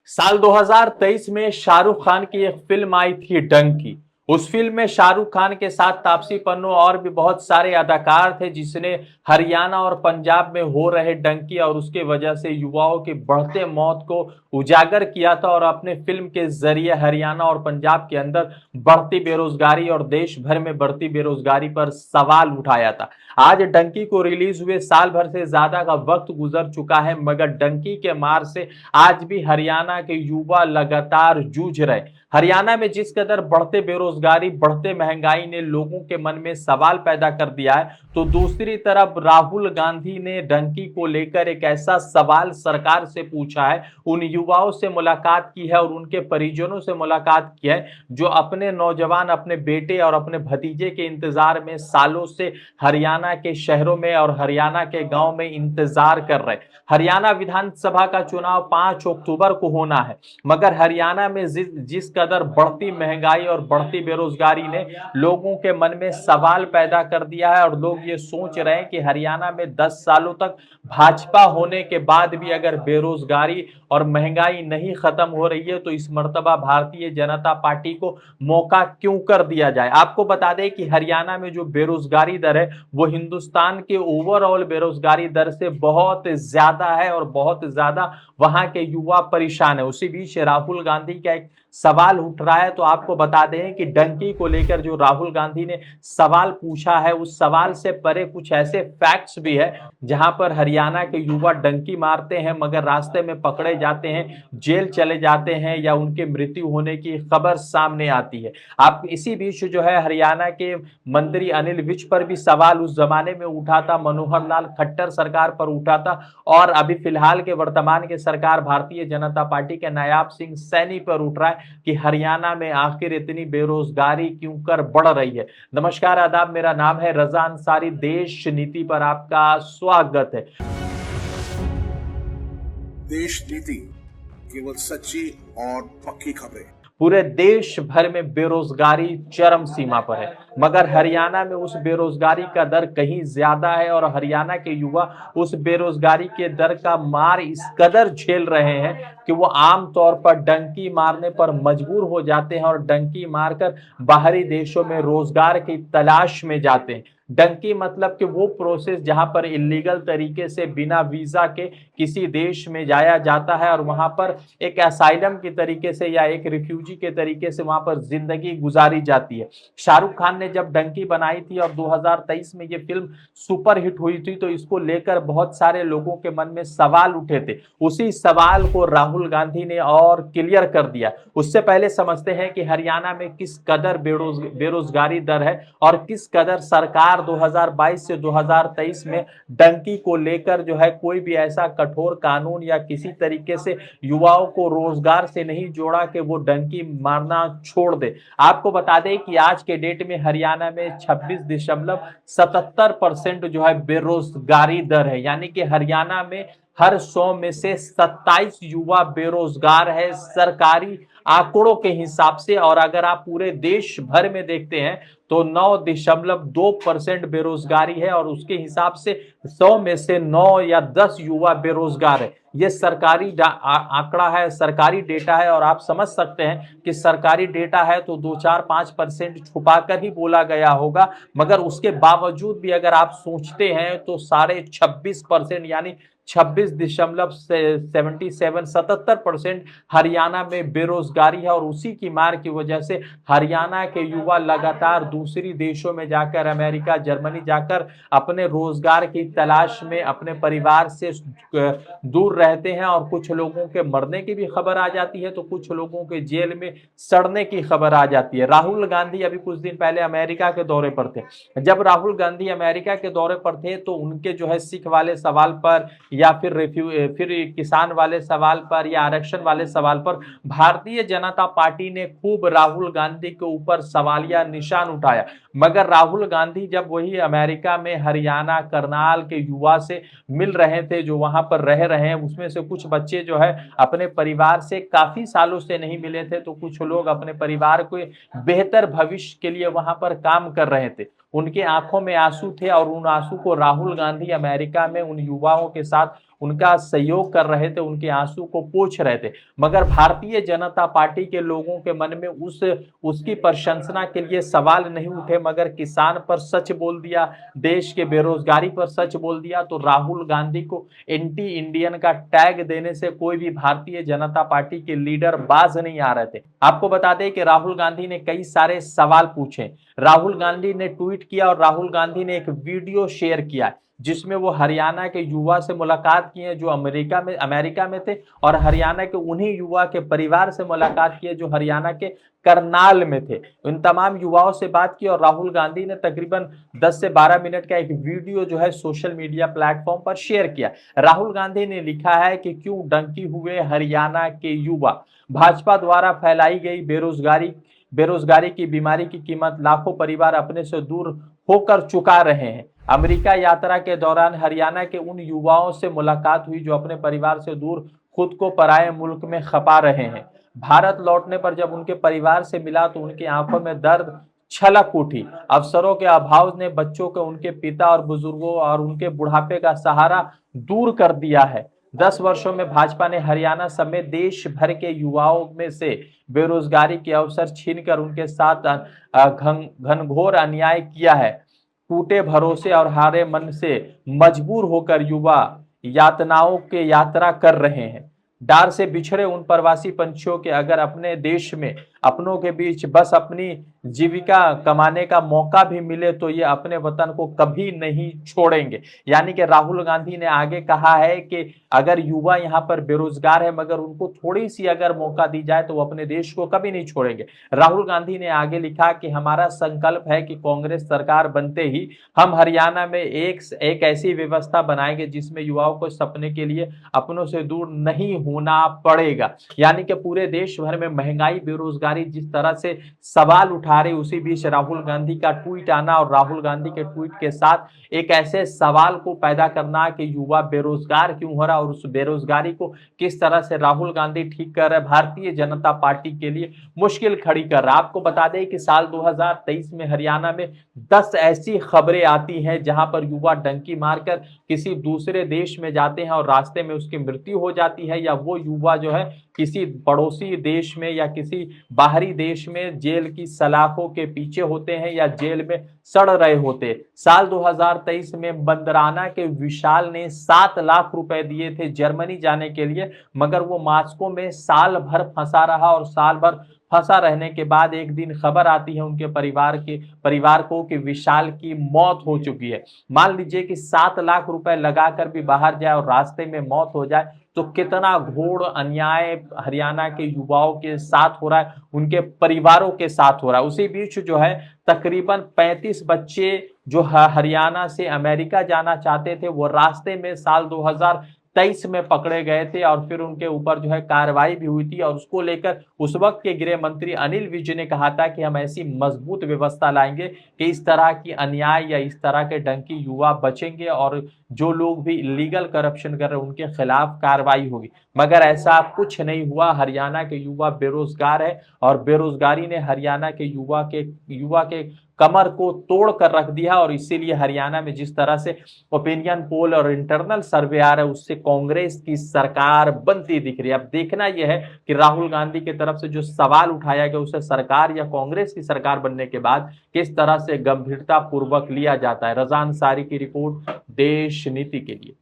साल 2023 में शाहरुख खान की एक फिल्म आई थी डंकी। उस फिल्म में शाहरुख खान के साथ तापसी पन्नू और भी बहुत सारे अदाकार थे, जिसने हरियाणा और पंजाब में हो रहे डंकी और उसके वजह से युवाओं की बढ़ते मौत को उजागर किया था और अपने फिल्म के जरिए हरियाणा और पंजाब के अंदर बढ़ती बेरोजगारी और देश भर में बढ़ती बेरोजगारी पर सवाल उठाया था। आज डंकी को रिलीज हुए साल भर से ज्यादा का वक्त गुजर चुका है, मगर डंकी के मार से आज भी हरियाणा के युवा लगातार जूझ रहे। हरियाणा में जिस कदर बढ़ते बेरोजगारी, बढ़ते महंगाई ने लोगों के मन में सवाल पैदा कर दिया है, तो दूसरी तरफ राहुल गांधी ने डंकी को लेकर एक ऐसा सवाल सरकार से पूछा है, उन युवाओं से मुलाकात की है और उनके परिजनों से मुलाकात की है जो अपने नौजवान, अपने बेटे और अपने भतीजे के इंतजार में सालों से हरियाणा के शहरों में और हरियाणा के गांव में इंतजार कर रहे। हरियाणा विधानसभा का चुनाव 5 अक्टूबर को होना है, मगर हरियाणा में जिस कदर बढ़ती महंगाई और बढ़ती बेरोजगारी ने लोगों के मन में सवाल पैदा कर दिया है और लोग ये सोच रहे हैं कि हरियाणा में 10 सालों तक भाजपा होने के बाद भी अगर बेरोजगारी और महंगाई नहीं खत्म हो रही है तो इस मर्तबा भारतीय जनता पार्टी को मौका क्यों कर दिया जाए। आपको बता दें कि हरियाणा में जो बेरोजगारी दर है वो हिंदुस्तान के ओवरऑल बेरोजगारी दर से बहुत ज्यादा है और बहुत ज्यादा वहां के युवा परेशान है। उसी बीच राहुल गांधी का एक सवाल उठ रहा है, तो आपको बता दें कि डंकी को लेकर जो राहुल गांधी ने सवाल पूछा है उस सवाल से परे कुछ ऐसे फैक्ट्स भी है जहां पर हरियाणा के युवा डंकी मारते हैं मगर रास्ते में पकड़े जाते हैं, जेल चले जाते हैं या उनकी मृत्यु होने की खबर सामने आती है। आप इसी बीच जो है हरियाणा के मंत्री अनिल विज पर भी सवाल उस जमाने में उठा था, मनोहर लाल खट्टर सरकार पर उठा था और अभी फिलहाल के वर्तमान के सरकार भारतीय जनता पार्टी के नायाब सिंह सैनी पर उठ रहा है कि हरियाणा में आखिर इतनी बेरोजगारी क्यों कर बढ़ रही है। नमस्कार, आदाब, मेरा नाम है रजा अंसारी। देश नीति पर आपका स्वागत है। देश नीति केवल सच्ची और पक्की खबरें। पूरे देश भर में बेरोजगारी चरम सीमा पर है, मगर हरियाणा में उस बेरोजगारी का दर कहीं ज्यादा है और हरियाणा के युवा उस बेरोजगारी के दर का मार इस कदर झेल रहे हैं कि वो आम तौर पर डंकी मारने पर मजबूर हो जाते हैं और डंकी मारकर बाहरी देशों में रोजगार की तलाश में जाते हैं। डंकी मतलब कि वो प्रोसेस जहां पर इलीगल तरीके से बिना वीजा के किसी देश में जाया जाता है और वहां पर एक असाइलम के तरीके से या एक रिफ्यूजी के तरीके से वहां पर जिंदगी गुजारी जाती है। शाहरुख खान ने जब डंकी बनाई थी और 2023 में ये फिल्म सुपर हिट हुई थी तो इसको लेकर बहुत सारे लोगों के मन में सवाल उठे थे। उसी सवाल को राहुल गांधी ने और क्लियर कर दिया। उससे पहले समझते हैं कि हरियाणा में किस कदर बेरोजगारी दर है और किस कदर सरकार 2022 से 2023 में डंकी को लेकर जो है कोई भी ऐसा कठोर कानून या किसी तरीके से युवाओं को रोजगार से नहीं जोड़ा कि वो डंकी मारना छोड़ दे। आपको बता दें कि आज के डेट में हरियाणा में 26.77% जो है बेरोजगारी दर है, यानी कि हरियाणा में हर 100 में से 27 युवा बेरोजगार है सरकारी आंकड़ों के हिसाब से। और अगर आप पूरे देश भर में देखते हैं तो 9.2% बेरोजगारी है और उसके हिसाब से 100 में से 9 या 10 युवा बेरोजगार है। ये सरकारी आंकड़ा है, सरकारी डेटा है और आप समझ सकते हैं कि सरकारी डेटा है तो 2-4-5% छुपा कर ही बोला गया होगा, मगर उसके बावजूद भी अगर आप सोचते हैं तो 26.5% यानी 26.77% हरियाणा में बेरोजगारी है और उसी की मार की वजह से हरियाणा के युवा लगातार दूसरी देशों में जाकर, अमेरिका, जर्मनी जाकर अपने रोजगार की तलाश में अपने परिवार से दूर रहते हैं और कुछ लोगों के मरने की भी खबर आ जाती है तो कुछ लोगों के जेल में सड़ने की खबर आ जाती है। राहुल गांधी अभी कुछ दिन पहले अमेरिका के दौरे पर थे। जब राहुल गांधी अमेरिका के दौरे पर थे तो उनके जो है सिख वाले सवाल पर या फिर किसान वाले सवाल पर या आरक्षण वाले सवाल पर भारतीय जनता पार्टी ने खूब राहुल गांधी के ऊपर सवालिया निशान उठाया, मगर राहुल गांधी जब वही अमेरिका में हरियाणा, करनाल के युवा से मिल रहे थे जो वहां पर रह रहे हैं, उसमें से कुछ बच्चे जो है अपने परिवार से काफी सालों से नहीं मिले थे तो कुछ लोग अपने परिवार को बेहतर भविष्य के लिए वहां पर काम कर रहे थे। उनकी आंखों में आंसू थे और उन आंसू को राहुल गांधी अमेरिका में उन युवाओं के साथ उनका सहयोग कर रहे थे, उनके आंसू को पोंछ रहे थे। मगर भारतीय जनता पार्टी के लोगों के मन में उसकी प्रशंसा के लिए सवाल नहीं उठे, मगर किसान पर सच बोल दिया, देश के बेरोजगारी पर सच बोल दिया। तो राहुल गांधी को एंटी इंडियन का टैग देने से कोई भी भारतीय जनता पार्टी के लीडर बाज नहीं आ रहे थे। आपको बता दें कि राहुल गांधी ने कई सारे सवाल पूछे, राहुल गांधी ने ट्वीट किया और राहुल गांधी ने एक वीडियो शेयर किया जिसमें वो हरियाणा के युवा से मुलाकात किए जो अमेरिका में थे, और हरियाणा के उन्हीं युवा के परिवार से मुलाकात किए जो हरियाणा के करनाल में थे। इन तमाम युवाओं से बात की और राहुल गांधी ने तकरीबन 10 से 12 मिनट का एक वीडियो जो है सोशल मीडिया प्लेटफॉर्म पर शेयर किया। राहुल गांधी ने लिखा है कि क्यों डंकी हुए हरियाणा के युवा, भाजपा द्वारा फैलाई गई बेरोजगारी की बीमारी की कीमत लाखों परिवार अपने से दूर होकर चुका रहे हैं। अमेरिका यात्रा के दौरान हरियाणा के उन युवाओं से मुलाकात हुई जो अपने परिवार से दूर खुद को पराये मुल्क में खपा रहे हैं। भारत लौटने पर जब उनके परिवार से मिला तो उनकी आंखों में दर्द छलक उठी। अवसरों के अभाव ने बच्चों को उनके पिता और बुजुर्गों और उनके बुढ़ापे का सहारा दूर कर दिया है। 10 वर्षों में भाजपा ने हरियाणा समेत देश भर के युवाओं में से बेरोजगारी के अवसर छीनकर उनके साथ घनघोर अन्याय किया है। टूटे भरोसे और हारे मन से मजबूर होकर युवा यातनाओं के यात्रा कर रहे हैं। डार से बिछड़े उन प्रवासी पंछियों के अगर अपने देश में अपनों के बीच बस अपनी जीविका कमाने का मौका भी मिले तो ये अपने वतन को कभी नहीं छोड़ेंगे। यानी कि राहुल गांधी ने आगे कहा है कि अगर युवा यहाँ पर बेरोजगार है मगर उनको थोड़ी सी अगर मौका दी जाए तो वो अपने देश को कभी नहीं छोड़ेंगे। राहुल गांधी ने आगे लिखा कि हमारा संकल्प है कि कांग्रेस सरकार बनते ही हम हरियाणा में एक ऐसी व्यवस्था बनाएंगे जिसमें युवाओं को सपने के लिए अपनों से दूर नहीं होना पड़ेगा। यानी कि पूरे देश भर में महंगाई, बेरोजगारी जिस तरह से सवाल उठा रही, उसी बीच राहुल गांधी का ट्वीट आना और राहुल गांधी के ट्वीट के साथ एक ऐसे सवाल को पैदा करना कि युवा बेरोजगार क्यों हो रहा और उस बेरोजगारी को किस तरह से राहुल गांधी ठीक कर रहे, भारतीय जनता पार्टी के लिए मुश्किल खड़ी कर रहा। आपको बता दें कि साल 2023 में हरियाणा में 10 ऐसी खबरें आती हैं जहां पर युवा डंकी मारकर किसी दूसरे देश में जाते हैं और रास्ते में उसकी मृत्यु हो जाती है, या वो युवा जो है किसी पड़ोसी देश में या किसी बाहरी देश में जेल की सलाखों के पीछे होते हैं या जेल में सड़ रहे होते। साल 2023 में बंदराना के विशाल ने 7 लाख रुपए दिए थे जर्मनी जाने के लिए, मगर वो मास्को में साल भर फंसा रहा और साल भर फंसा रहने के बाद एक दिन खबर आती है उनके परिवार को कि विशाल की मौत हो चुकी है। मान लीजिए कि 7 लाख रुपए लगाकर भी बाहर जाए और रास्ते में मौत हो जाए तो कितना घोर अन्याय हरियाणा के युवाओं के साथ हो रहा है, उनके परिवारों के साथ हो रहा है। उसी बीच जो है तकरीबन 35 बच्चे जो हरियाणा से अमेरिका जाना चाहते थे वो रास्ते में साल 2023 में पकड़े गए थे और फिर उनके ऊपर जो है कार्रवाई भी हुई थी। और उसको लेकर उस वक्त के गृह मंत्री अनिल विज ने कहा था कि हम ऐसी मजबूत व्यवस्था लाएंगे कि इस तरह की अन्याय या इस तरह के डंकी युवा बचेंगे और जो लोग भी इलीगल करप्शन कर रहे हैं उनके खिलाफ कार्रवाई होगी। मगर ऐसा कुछ नहीं हुआ। हरियाणा के युवा बेरोजगार है और बेरोजगारी ने हरियाणा के युवा के कमर को तोड़ कर रख दिया और इसीलिए हरियाणा में जिस तरह से ओपिनियन पोल और इंटरनल सर्वे आ रहा है उससे कांग्रेस की सरकार बनती दिख रही है। अब देखना यह है कि राहुल गांधी की तरफ से जो सवाल उठाया गया उसे सरकार या कांग्रेस की सरकार बनने के बाद किस तरह से गंभीरता पूर्वक लिया जाता है। रज़ा अंसारी की रिपोर्ट, देश नीति के लिए।